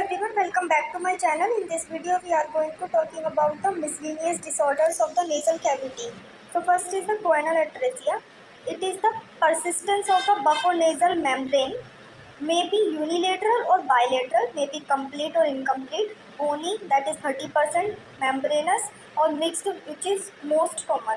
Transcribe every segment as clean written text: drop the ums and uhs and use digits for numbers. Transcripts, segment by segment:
everyone, welcome back to my channel. In this video we are going to talking about the miscellaneous disorders of the nasal cavity. So first is the choanal atresia. It is the persistence of the bucconasal membrane, may be unilateral or bilateral, may be complete or incomplete, bony, that is 30%, membranous or mixed, which is most common.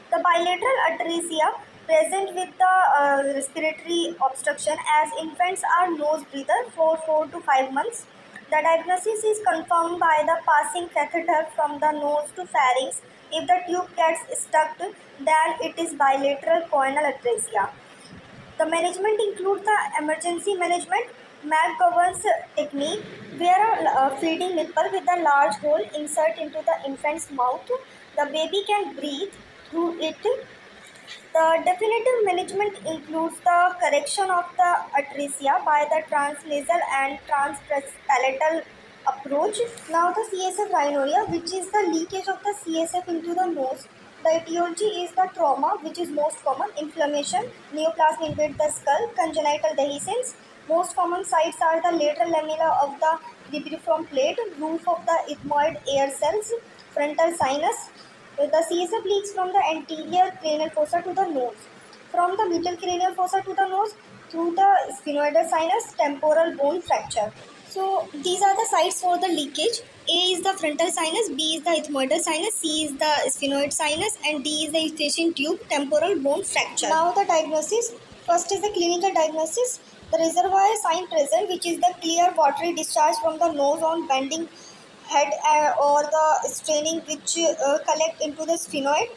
The bilateral atresia present with the respiratory obstruction as infants are nose breather for 4 to 5 months. The diagnosis is confirmed by the passing catheter from the nose to pharynx. If the tube gets stuck, then it is bilateral choanal atresia. The management includes the emergency management, McGovern's technique, where a feeding nipple with a large hole insert into the infant's mouth. The baby can breathe through it. The definitive management includes the correction of the atresia by the transnasal and transpalatal approach. Now the CSF rhinorrhea, which is the leakage of the CSF into the nose. The etiology is the trauma, which is most common, inflammation, neoplasm invade the skull, congenital dehiscence. Most common sites are the lateral lamella of the cribriform plate, roof of the ethmoid air cells, frontal sinus. The CSF leaks from the anterior cranial fossa to the nose, from the middle cranial fossa to the nose, through the sphenoidal sinus, temporal bone fracture. So these are the sites for the leakage. A is the frontal sinus, B is the ethmoidal sinus, C is the sphenoid sinus, and D is the eustachian tube, temporal bone fracture. Now the diagnosis. First is the clinical diagnosis. The reservoir sign present, which is the clear watery discharge from the nose on bending head or the straining which collect into the sphenoid.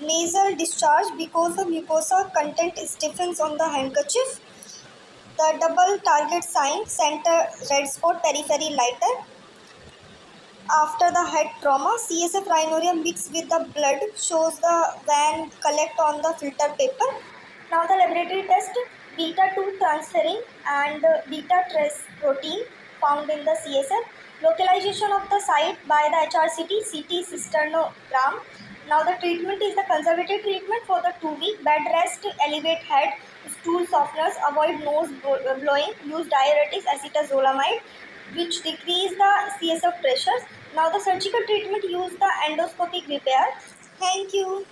Nasal discharge because the mucosa content stiffens on the handkerchief. The double target sign, center red spot, periphery lighter. After the head trauma, CSF rhinorrhea mixed with the blood shows the vein collect on the filter paper. Now the laboratory test, beta-2 transferrin and beta-3 protein found in the CSF. Localization of the site by the HRCT, CT cysternogram. Now the treatment is the conservative treatment for the 2 week. Bed rest, elevate head, stool softeners, avoid nose blowing, use diuretics, acetazolamide, which decrease the CSF pressures. Now the surgical treatment use the endoscopic repair. Thank you.